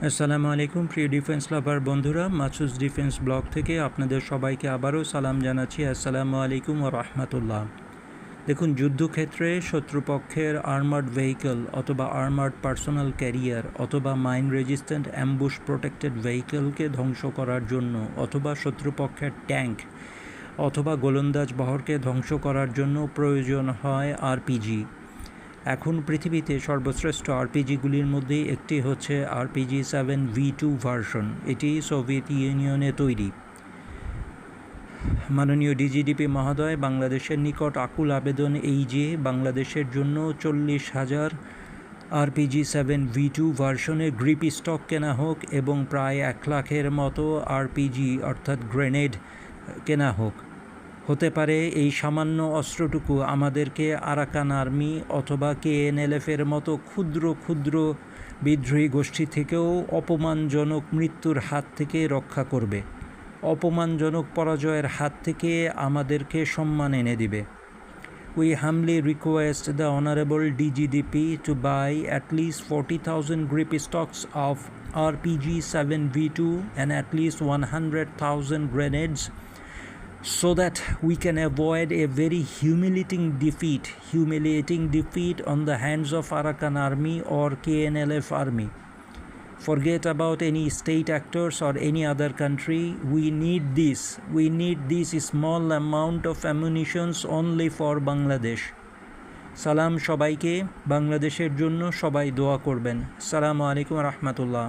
আসসালামু আলাইকুম প্রিয় ডিফেন্স লাভার বন্ধুরা, মাসুস ডিফেন্স ব্লগ থেকে আপনাদের সবাইকে আবারও সালাম জানাচ্ছি। আসসালামু আলাইকুম ওয়া রাহমাতুল্লাহ। দেখুন, যুদ্ধক্ষেত্রে শত্রুপক্ষের আর্মার্ড ভেহিকল অথবা আর্মার্ড পার্সোনাল ক্যারিয়ার অথবা মাইন রেজিস্ট্যান্ট অ্যাম্বুশ প্রোটেক্টেড ভেহিকলকে ধ্বংস করার জন্য অথবা শত্রুপক্ষের ট্যাঙ্ক অথবা গোলন্দাজ বহরকে ধ্বংস করার জন্য প্রয়োজন হয় আরপিজি। এখন পৃথিবীতে সর্বশ্রেষ্ঠ আরপিজিগুলির মধ্যে একটি হচ্ছে RPG-7V2 ভার্সন। এটি সোভিয়েত ইউনিয়নে তৈরি। মাননীয় ডিজিডিপি মহোদয় বাংলাদেশের নিকট আকুল আবেদন এই যে বাংলাদেশের জন্য 40,000 RPG-7V2 ভার্সনের গ্রিপ স্টক কেনা হোক এবং প্রায় 1 লাখের মতো আরপিজি অর্থাৎ গ্রেনেড কেনা হোক। হতে পারে এই সামান্য অস্ত্রটুকু আমাদেরকে আরাকান আর্মি অথবা KNLF-এর মতো ক্ষুদ্র ক্ষুদ্র বিদ্রোহী গোষ্ঠী থেকেও অপমানজনক মৃত্যুর হাত থেকে রক্ষা করবে, অপমানজনক পরাজয়ের হাত থেকে আমাদেরকে সম্মান এনে দিবে। We humbly request the Honorable DGDP to buy at least 40,000 grip stocks of RPG-7V2 and at least 100,000 grenades, so that we can avoid a very humiliating defeat on the hands of Arakan Army or KNLF Army. Forget about any state actors or any other country. We need this small amount of ammunitions only for Bangladesh. সালাম সবাইকে, বাংলাদেশের জন্য সবাই দোয়া করবেন। আসসালামু আলাইকুম রহমতুল্লাহ।